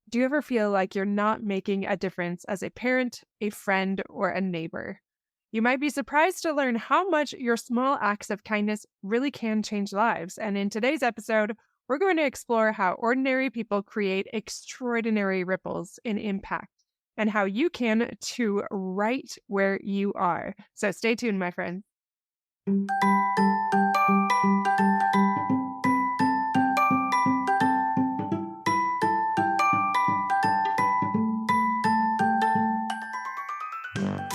Do you ever feel like you're not making a difference as a parent, a friend, or a neighbor? You might be surprised to learn how much your small acts of kindness really can change lives. And in today's episode, we're going to explore how ordinary people create extraordinary ripples in impact and how you can too right where you are. So stay tuned, my friends.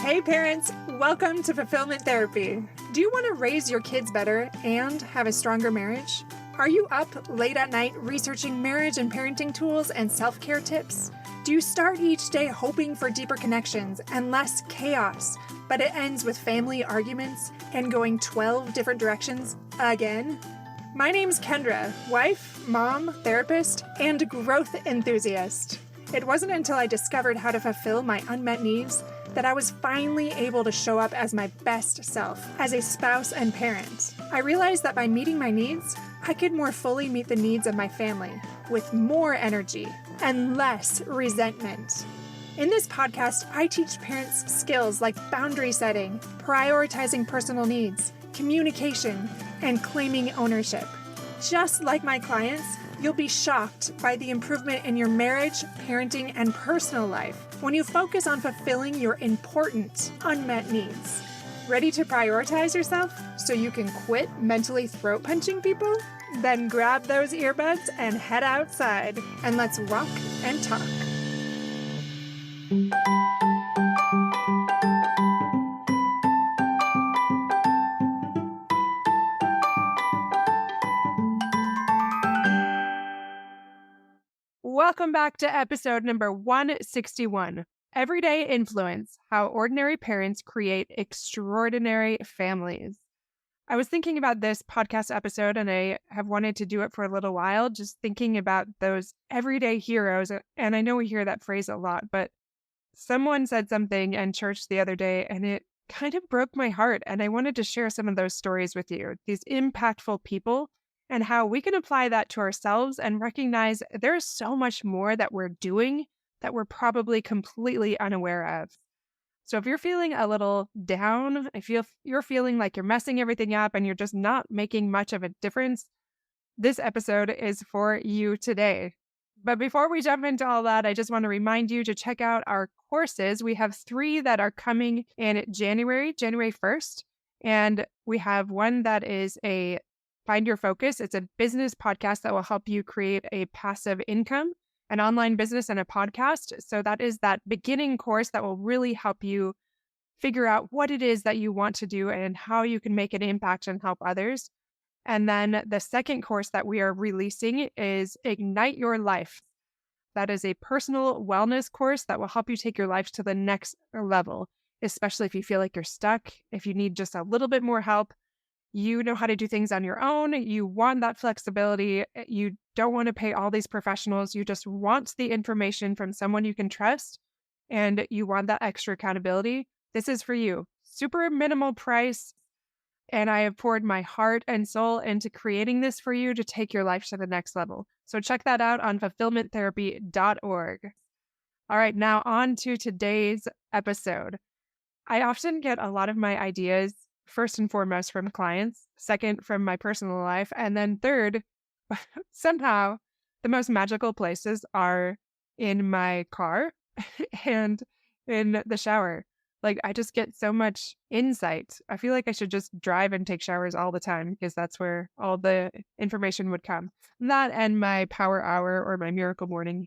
Hey parents, welcome to Fulfillment Therapy. Do you want to raise your kids better and have a stronger marriage? Are you up late at night researching marriage and parenting tools and self-care tips? Do you start each day hoping for deeper connections and less chaos, but it ends with family arguments and going 12 different directions again? My name's Kendra, wife, mom, therapist, and growth enthusiast. It wasn't until I discovered how to fulfill my unmet needs that I was finally able to show up as my best self as a spouse and parent. I realized that by meeting my needs, I could more fully meet the needs of my family with more energy and less resentment. In this podcast, I teach parents skills like boundary setting, prioritizing personal needs, communication, and claiming ownership. Just like my clients, you'll be shocked by the improvement in your marriage, parenting, and personal life when you focus on fulfilling your important, unmet needs. Ready to prioritize yourself so you can quit mentally throat punching people? Then grab those earbuds and head outside, and let's walk and talk. Welcome back to episode number 161, Everyday Influence, How Ordinary Parents Create Extraordinary Families. I was thinking about this podcast episode, and I have wanted to do it for a little while, just thinking about those everyday heroes. And I know we hear that phrase a lot, but someone said something in church the other day, and it kind of broke my heart. And I wanted to share some of those stories with you, these impactful people, and how we can apply that to ourselves and recognize there's so much more that we're doing that we're probably completely unaware of. So if you're feeling a little down, if you're feeling like you're messing everything up and you're just not making much of a difference, this episode is for you today. But before we jump into all that, I just want to remind you to check out our courses. We have 3 that are coming in January 1st. And we have one that is a Find Your Focus. It's a business podcast that will help you create a passive income, an online business, and a podcast. So that is that beginning course that will really help you figure out what it is that you want to do and how you can make an impact and help others. And then the second course that we are releasing is Ignite Your Life. That is a personal wellness course that will help you take your life to the next level, especially if you feel like you're stuck, if you need just a little bit more help. You know how to do things on your own. You want that flexibility. You don't want to pay all these professionals. You just want the information from someone you can trust, and you want that extra accountability. This is for you. Super minimal price. And I have poured my heart and soul into creating this for you to take your life to the next level. So check that out on fulfillmenttherapy.org. All right, now on to today's episode. I often get a lot of my ideas, first and foremost, from clients, second, from my personal life, and then third, somehow, the most magical places are in my car and in the shower. Like, I just get so much insight. I feel like I should just drive and take showers all the time because that's where all the information would come. That and my power hour or my miracle morning.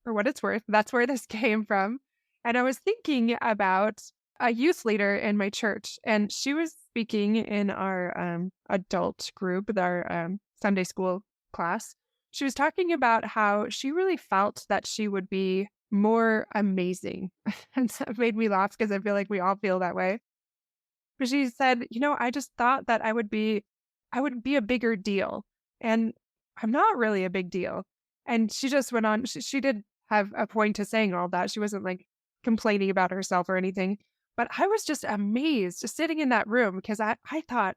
For what it's worth, that's where this came from. And I was thinking about a youth leader in my church, and she was speaking in our adult group, our Sunday school class. She was talking about how she really felt that she would be more amazing. And so it made me laugh because I feel like we all feel that way. But she said, I just thought that I would be a bigger deal. And I'm not really a big deal. And she just went on, she did have a point to saying all that. She wasn't like complaining about herself or anything. But I was just amazed just sitting in that room because I thought,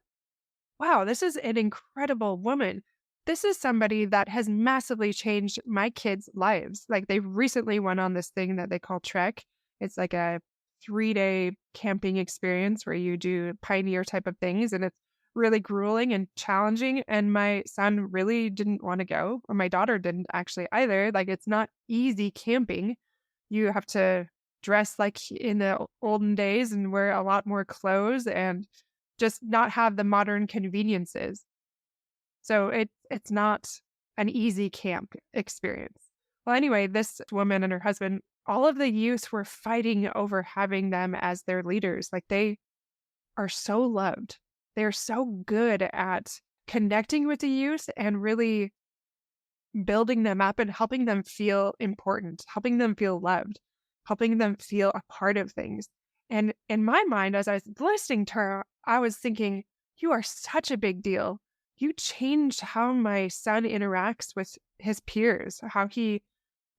wow, this is an incredible woman. this is somebody that has massively changed my kids' lives. Like they recently went on this thing that they call Trek. It's like a 3-day camping experience where you do pioneer type of things. And it's really grueling and challenging. And my son really didn't want to go, or my daughter didn't actually either. Like it's not easy camping. You have to dress like in the olden days and wear a lot more clothes and just not have the modern conveniences. So it's not an easy camp experience. Well, anyway, this woman and her husband, all of the youth were fighting over having them as their leaders. Like they are so loved. They're so good at connecting with the youth and really building them up and helping them feel important, helping them feel loved, helping them feel a part of things. And in my mind, as I was listening to her, I was thinking, you are such a big deal. You changed how my son interacts with his peers, how he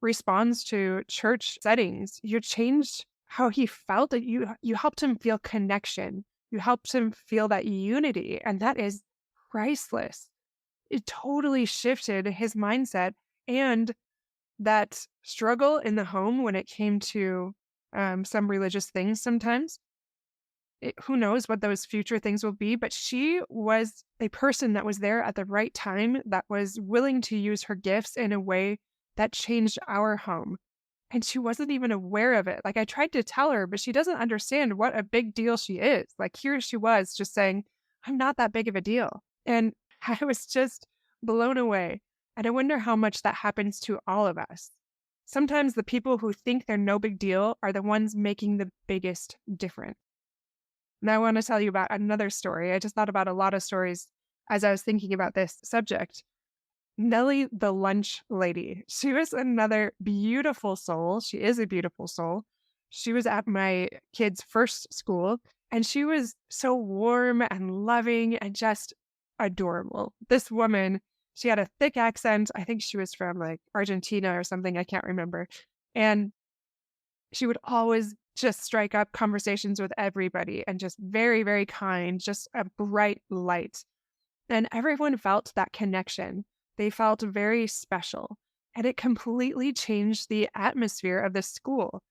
responds to church settings. You changed how he felt. That you helped him feel connection. You helped him feel that unity. And that is priceless. It totally shifted his mindset and that struggle in the home when it came to some religious things sometimes. Who knows what those future things will be, but she was a person that was there at the right time, that was willing to use her gifts in a way that changed our home. And she wasn't even aware of it. Like I tried to tell her, but she doesn't understand what a big deal she is. Like here she was just saying, I'm not that big of a deal. And I was just blown away. And I wonder how much that happens to all of us. Sometimes the people who think they're no big deal are the ones making the biggest difference. And I want to tell you about another story. I just thought about a lot of stories as I was thinking about this subject. Nellie, the lunch lady. She was another beautiful soul. She is a beautiful soul. She was at my kid's first school, and she was so warm and loving and just adorable. This woman, she had a thick accent. I think she was from like Argentina or something. I can't remember. And she would always just strike up conversations with everybody and just very, very kind, just a bright light. And everyone felt that connection. They felt very special. And it completely changed the atmosphere of the school.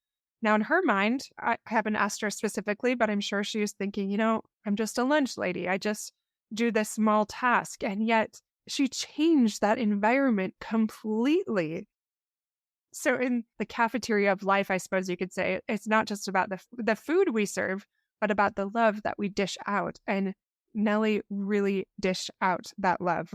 Now, in her mind, I haven't asked her specifically, but I'm sure she was thinking, I'm just a lunch lady. I just do this small task. And yet she changed that environment completely. So in the cafeteria of life, I suppose you could say, it's not just about the food we serve, but about the love that we dish out. And Nellie really dished out that love.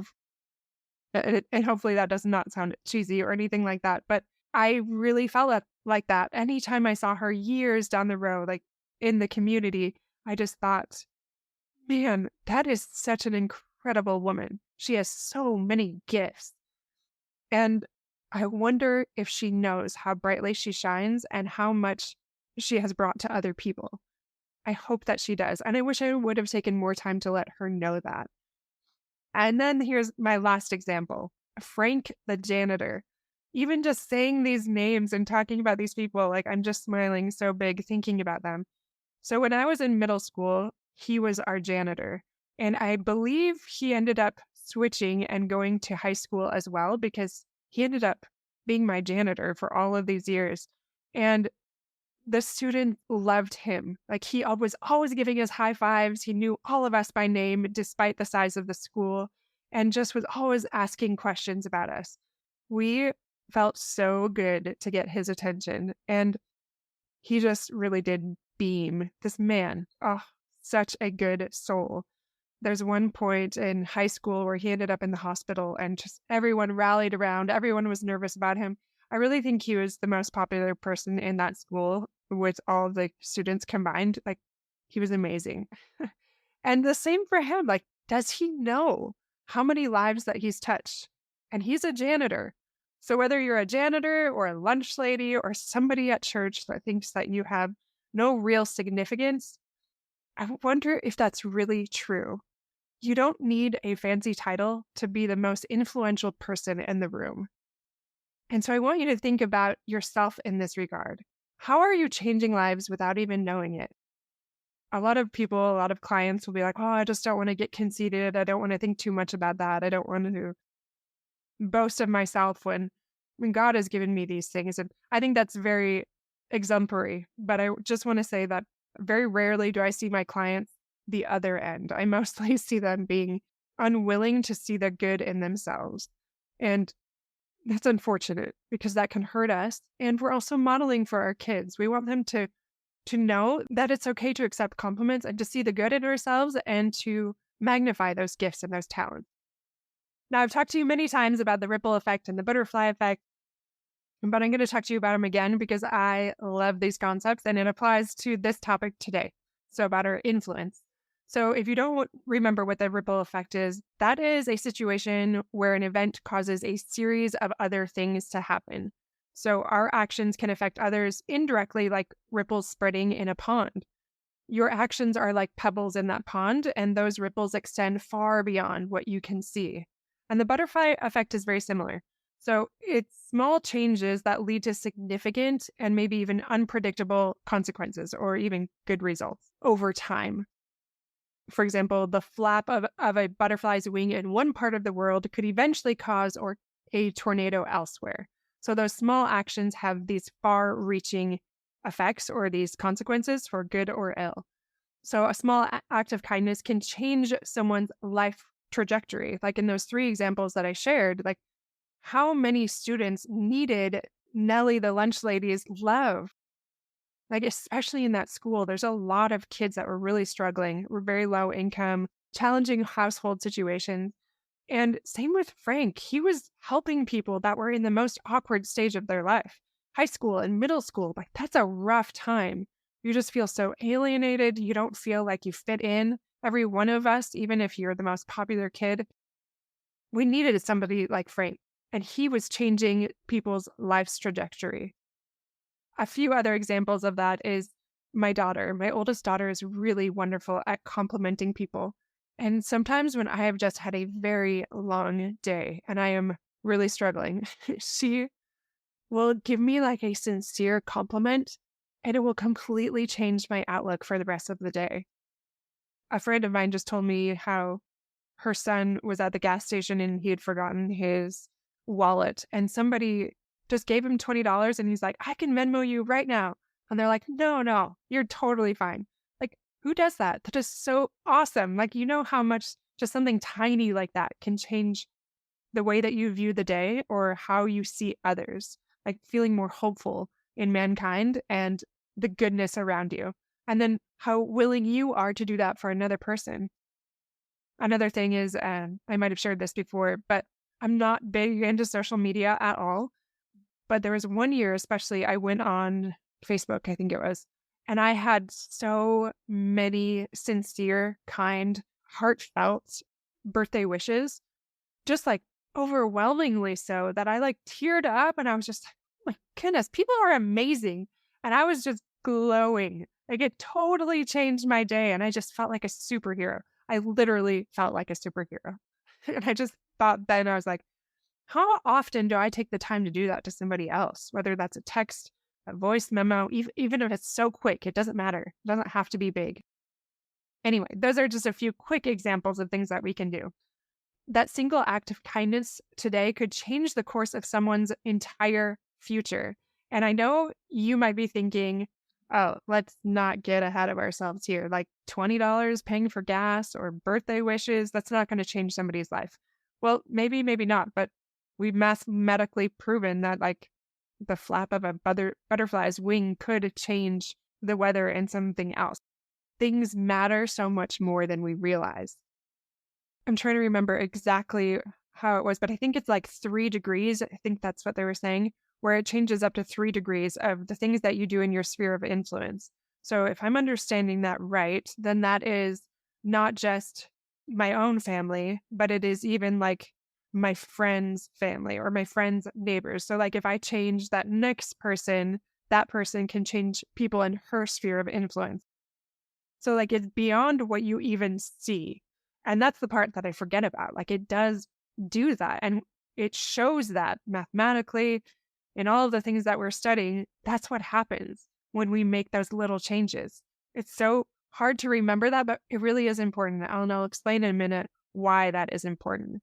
And hopefully that does not sound cheesy or anything like that. But I really felt like that. Anytime I saw her years down the road, like in the community, I just thought, man, that is such an incredible woman. She has so many gifts. And I wonder if she knows how brightly she shines and how much she has brought to other people. I hope that she does. And I wish I would have taken more time to let her know that. And then here's my last example. Frank, the janitor. Even just saying these names and talking about these people, like I'm just smiling so big thinking about them. So when I was in middle school, he was our janitor. And I believe he ended up switching and going to high school as well, because he ended up being my janitor for all of these years. And the student loved him. Like he was always giving us high fives. He knew all of us by name, despite the size of the school, and just was always asking questions about us. We felt so good to get his attention. And he just really did beam. This man, oh, such a good soul. There's one point in high school where he ended up in the hospital and just everyone rallied around. Everyone was nervous about him. I really think he was the most popular person in that school with all the students combined. Like, he was amazing. And the same for him. Like, does he know how many lives that he's touched? And he's a janitor. So whether you're a janitor or a lunch lady or somebody at church that thinks that you have no real significance, I wonder if that's really true. You don't need a fancy title to be the most influential person in the room. And so I want you to think about yourself in this regard. How are you changing lives without even knowing it? A lot of people, a lot of clients will be like, oh, I just don't want to get conceited. I don't want to think too much about that. I don't want to boast of myself when God has given me these things. And I think that's very exemplary. But I just want to say that very rarely do I see my clients the other end. I mostly see them being unwilling to see the good in themselves. And that's unfortunate because that can hurt us. And we're also modeling for our kids. We want them to know that it's okay to accept compliments and to see the good in ourselves and to magnify those gifts and those talents. Now, I've talked to you many times about the ripple effect and the butterfly effect, but I'm going to talk to you about them again because I love these concepts and it applies to this topic today. So, about our influence. So, if you don't remember what the ripple effect is, that is a situation where an event causes a series of other things to happen. So, our actions can affect others indirectly, like ripples spreading in a pond. Your actions are like pebbles in that pond, and those ripples extend far beyond what you can see. And the butterfly effect is very similar. So it's small changes that lead to significant and maybe even unpredictable consequences or even good results over time. For example, the flap of a butterfly's wing in one part of the world could eventually cause or a tornado elsewhere. So those small actions have these far-reaching effects or these consequences for good or ill. So a small act of kindness can change someone's life trajectory. Like in those 3 examples that I shared, like how many students needed Nellie the lunch lady's love? Like, especially in that school, there's a lot of kids that were really struggling, were very low income, challenging household situations. And same with Frank. He was helping people that were in the most awkward stage of their life. High school and middle school, like that's a rough time. You just feel so alienated. You don't feel like you fit in. Every one of us, even if you're the most popular kid, we needed somebody like Frank. And he was changing people's life's trajectory. A few other examples of that is my daughter. My oldest daughter is really wonderful at complimenting people. And sometimes when I have just had a very long day and I am really struggling, she will give me like a sincere compliment and it will completely change my outlook for the rest of the day. A friend of mine just told me how her son was at the gas station and he had forgotten his wallet and somebody just gave him $20 and he's like, I can Venmo you right now. And they're like, no, you're totally fine. Like, who does that? That is so awesome. Like, you know how much just something tiny like that can change the way that you view the day or how you see others, like feeling more hopeful in mankind and the goodness around you. And then how willing you are to do that for another person. Another thing is, I might have shared this before, but I'm not big into social media at all. But there was one year, especially, I went on Facebook, I think it was, and I had so many sincere, kind, heartfelt birthday wishes, just like overwhelmingly so that I like teared up and I was just, oh my goodness, people are amazing. And I was just glowing. Like it totally changed my day. And I just felt like a superhero. I literally felt like a superhero. And I just thought then, I was like, how often do I take the time to do that to somebody else? Whether that's a text, a voice memo, even if it's so quick, it doesn't matter. It doesn't have to be big. Anyway, those are just a few quick examples of things that we can do. That single act of kindness today could change the course of someone's entire future. And I know you might be thinking, oh, let's not get ahead of ourselves here. Like $20 paying for gas or birthday wishes, that's not going to change somebody's life. Well, maybe not, but we've mathematically proven that like the flap of a butterfly's wing could change the weather and something else. Things matter so much more than we realize. I'm trying to remember exactly how it was, but I think it's like 3 degrees. I think that's what they were saying, where it changes up to 3 degrees of the things that you do in your sphere of influence. So if I'm understanding that right, then that is not just my own family, but it is even like my friend's family or my friend's neighbors. So like if I change that next person, that person can change people in her sphere of influence. So like it's beyond what you even see. And that's the part that I forget about. Like it does do that. And it shows that mathematically in all of the things that we're studying, that's what happens when we make those little changes. It's so hard to remember that, but it really is important. And I'll explain in a minute why that is important.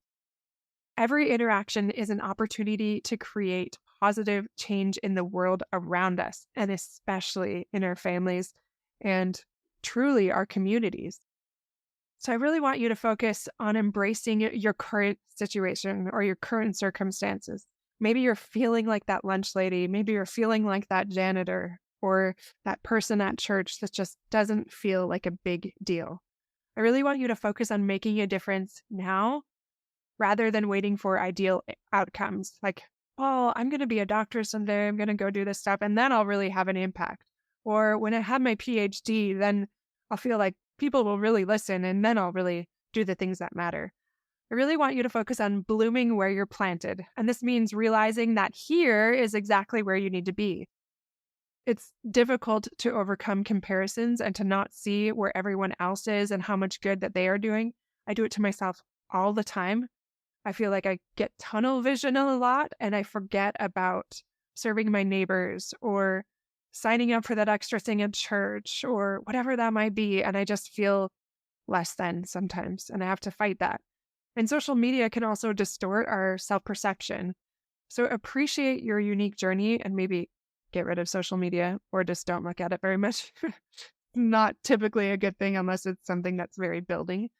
every interaction is an opportunity to create positive change in the world around us, and especially in our families and truly our communities. So I really want you to focus on embracing your current situation or your current circumstances. Maybe you're feeling like that lunch lady. Maybe you're feeling like that janitor or that person at church that just doesn't feel like a big deal. I really want you to focus on making a difference now rather than waiting for ideal outcomes. Like, oh, I'm going to be a doctor someday. I'm going to go do this stuff, and then I'll really have an impact. Or when I have my PhD, then I'll feel like people will really listen, and then I'll really do the things that matter. I really want you to focus on blooming where you're planted. And this means realizing that here is exactly where you need to be. It's difficult to overcome comparisons and to not see where everyone else is and how much good that they are doing. I do it to myself all the time. I feel like I get tunnel vision a lot and I forget about serving my neighbors or signing up for that extra thing at church or whatever that might be. And I just feel less than sometimes. And I have to fight that. And social media can also distort our self-perception. So appreciate your unique journey and maybe get rid of social media or just don't look at it very much. Not typically a good thing unless it's something that's very building.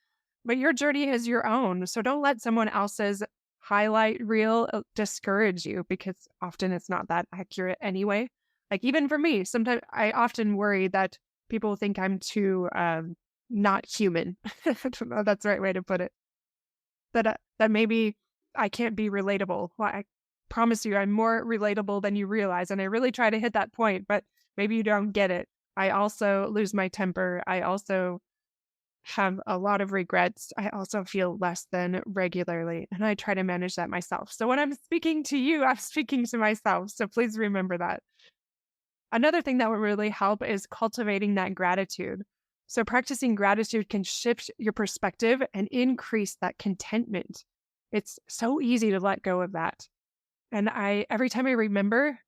But your journey is your own. So don't let someone else's highlight reel discourage you because often it's not that accurate anyway. Like even for me, sometimes I often worry that people think I'm too not human. I don't know if that's the right way to put it. That maybe I can't be relatable. Well, I promise you I'm more relatable than you realize. And I really try to hit that point, but maybe you don't get it. I also lose my temper. I also have a lot of regrets. I also feel less than regularly, and I try to manage that myself. So when I'm speaking to you, I'm speaking to myself. So please remember that. Another thing that will really help is cultivating that gratitude. So practicing gratitude can shift your perspective and increase that contentment. It's so easy to let go of that. And every time I remember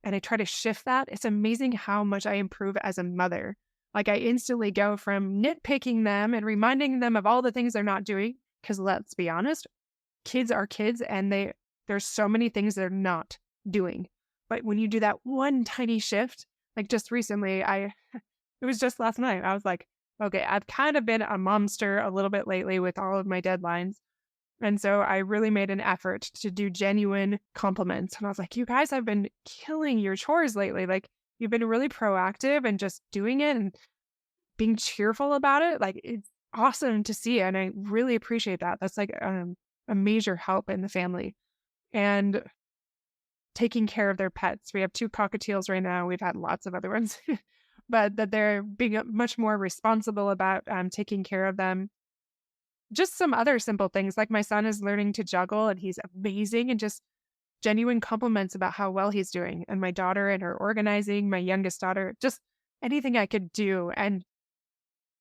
and I try to shift that, it's amazing how much I improve as a mother. Like I instantly go from nitpicking them and reminding them of all the things they're not doing. Because let's be honest, kids are kids and there's so many things they're not doing. But when you do that one tiny shift, like just recently, it was just last night, I was like, okay, I've kind of been a momster a little bit lately with all of my deadlines. And so I really made an effort to do genuine compliments. And I was like, you guys have been killing your chores lately. Like you've been really proactive and just doing it and being cheerful about it. Like it's awesome to see. And I really appreciate that. That's like a major help in the family. And taking care of their pets. We have 2 cockatiels right now. We've had lots of other ones, but that they're being much more responsible about taking care of them. Just some other simple things, like my son is learning to juggle and he's amazing, and just genuine compliments about how well he's doing. And my daughter and her organizing, my youngest daughter, just anything I could do. And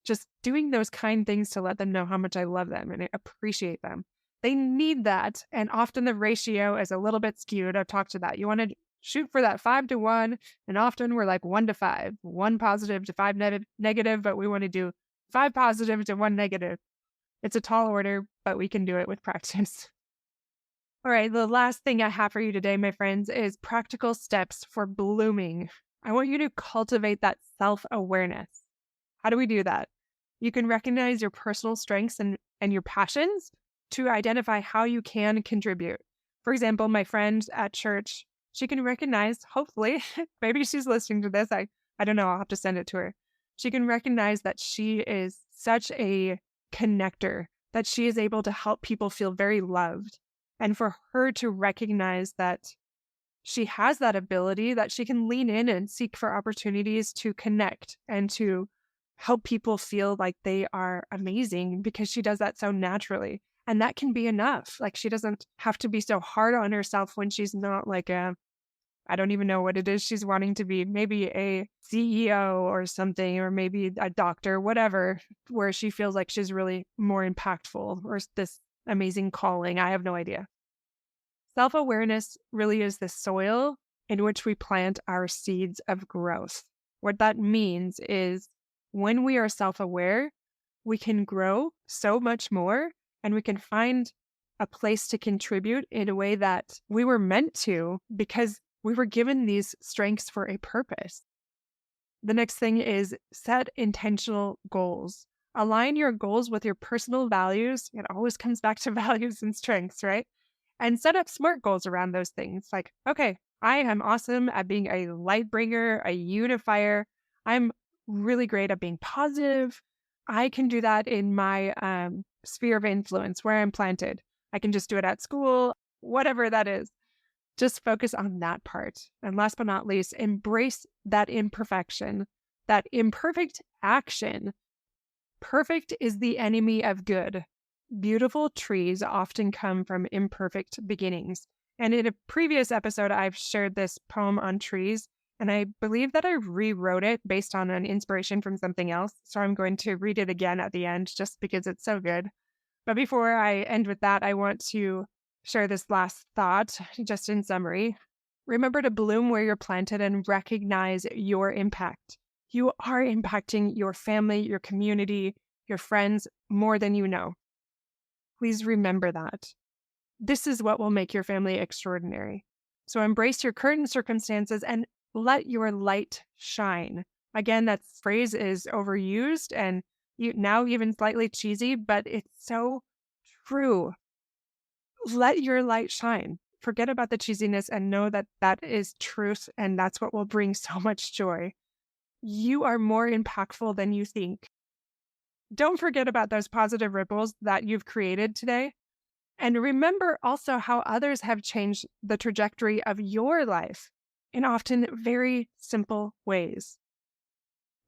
just doing those kind things to let them know how much I love them and I appreciate them. They need that. And often the ratio is a little bit skewed. I've talked to that. You want to shoot for that 5-to-1. And often we're like 1-to-5, 1 positive to 5 negative, but we want to do 5 positive to 1 negative. It's a tall order, but we can do it with practice. All right, the last thing I have for you today, my friends, is practical steps for blooming. I want you to cultivate that self-awareness. How do we do that? You can recognize your personal strengths and your passions to identify how you can contribute. For example, my friend at church, she can recognize, hopefully, maybe she's listening to this. I don't know. I'll have to send it to her. She can recognize that she is such a connector, that she is able to help people feel very loved. And for her to recognize that she has that ability, that she can lean in and seek for opportunities to connect and to help people feel like they are amazing because she does that so naturally. And that can be enough. Like she doesn't have to be so hard on herself when she's not like I don't even know what it is she's wanting to be, maybe a CEO or something, or maybe a doctor, whatever, where she feels like she's really more impactful or this amazing calling. I have no idea. Self-awareness really is the soil in which we plant our seeds of growth. What that means is when we are self-aware, we can grow so much more and we can find a place to contribute in a way that we were meant to because we were given these strengths for a purpose. The next thing is set intentional goals. Align your goals with your personal values. It always comes back to values and strengths, right? And set up SMART goals around those things. Like, okay, I am awesome at being a light bringer, a unifier. I'm really great at being positive. I can do that in my sphere of influence where I'm planted. I can just do it at school, whatever that is. Just focus on that part. And last but not least, embrace that imperfection, that imperfect action. Perfect is the enemy of good. Beautiful trees often come from imperfect beginnings. And in a previous episode, I've shared this poem on trees, and I believe that I rewrote it based on an inspiration from something else. So I'm going to read it again at the end just because it's so good. But before I end with that, I want to share this last thought, just in summary. Remember to bloom where you're planted and recognize your impact. You are impacting your family, your community, your friends more than you know. Please remember that. This is what will make your family extraordinary. So embrace your current circumstances and let your light shine. Again, that phrase is overused and now even slightly cheesy, but it's so true. Let your light shine. Forget about the cheesiness and know that that is truth, and that's what will bring so much joy. You are more impactful than you think. Don't forget about those positive ripples that you've created today. And remember also how others have changed the trajectory of your life in often very simple ways.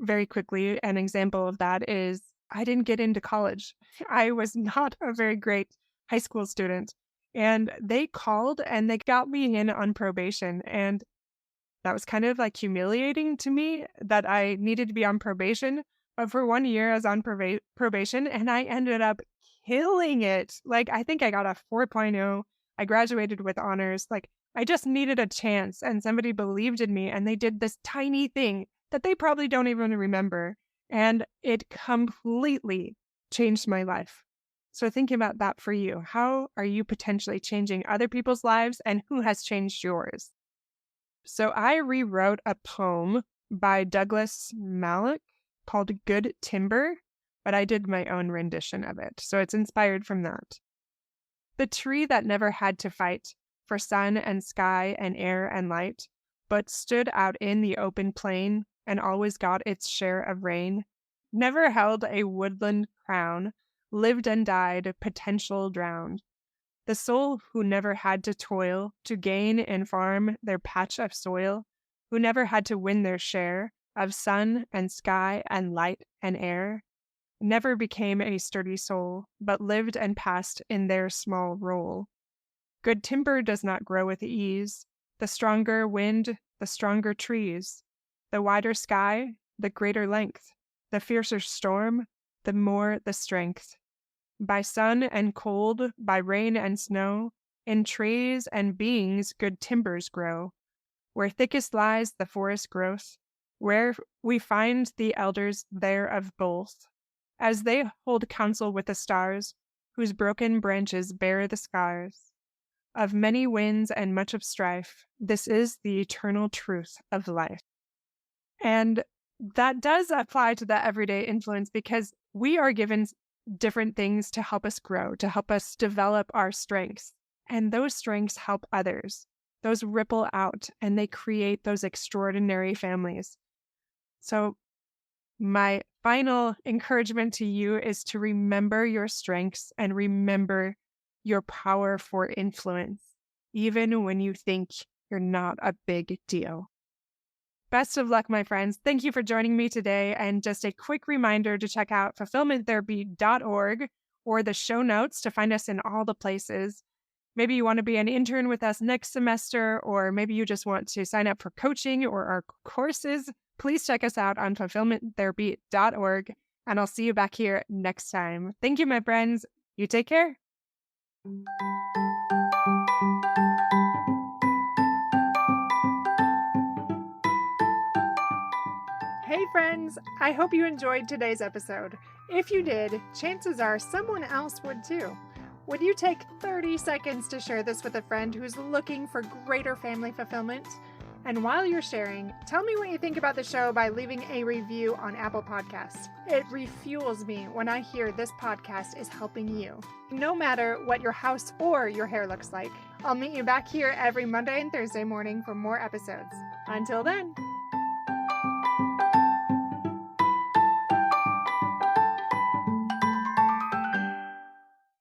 Very quickly, an example of that is I didn't get into college. I was not a very great high school student. And they called and they got me in on probation. And that was kind of like humiliating to me that I needed to be on probation. But for 1 year, I was on probation and I ended up killing it. Like, I think I got a 4.0. I graduated with honors. Like, I just needed a chance and somebody believed in me and they did this tiny thing that they probably don't even remember. And it completely changed my life. So thinking about that for you, how are you potentially changing other people's lives and who has changed yours? So I rewrote a poem by Douglas Malloch called Good Timber, but I did my own rendition of it. So it's inspired from that. The tree that never had to fight for sun and sky and air and light, but stood out in the open plain and always got its share of rain, never held a woodland crown, lived and died, potential drowned. The soul who never had to toil to gain and farm their patch of soil, who never had to win their share of sun and sky and light and air, never became a sturdy soul, but lived and passed in their small role. Good timber does not grow with ease. The stronger wind, the stronger trees. The wider sky, the greater length. The fiercer storm, the more the strength. By sun and cold, by rain and snow, in trees and beings good timbers grow. Where thickest lies the forest growth, where we find the elders there of both, as they hold counsel with the stars, whose broken branches bear the scars of many winds and much of strife. This is the eternal truth of life. And that does apply to the everyday influence because we are given different things to help us grow, to help us develop our strengths. And those strengths help others. Those ripple out and they create those extraordinary families. So my final encouragement to you is to remember your strengths and remember your power for influence, even when you think you're not a big deal. Best of luck, my friends. Thank you for joining me today. And just a quick reminder to check out fulfillmenttherapy.org or the show notes to find us in all the places. Maybe you want to be an intern with us next semester, or maybe you just want to sign up for coaching or our courses. Please check us out on fulfillmenttherapy.org, and I'll see you back here next time. Thank you, my friends. You take care. Hey friends, I hope you enjoyed today's episode. If you did, chances are someone else would too. Would you take 30 seconds to share this with a friend who's looking for greater family fulfillment? And while you're sharing, tell me what you think about the show by leaving a review on Apple Podcasts. It refuels me when I hear this podcast is helping you, no matter what your house or your hair looks like. I'll meet you back here every Monday and Thursday morning for more episodes. Until then.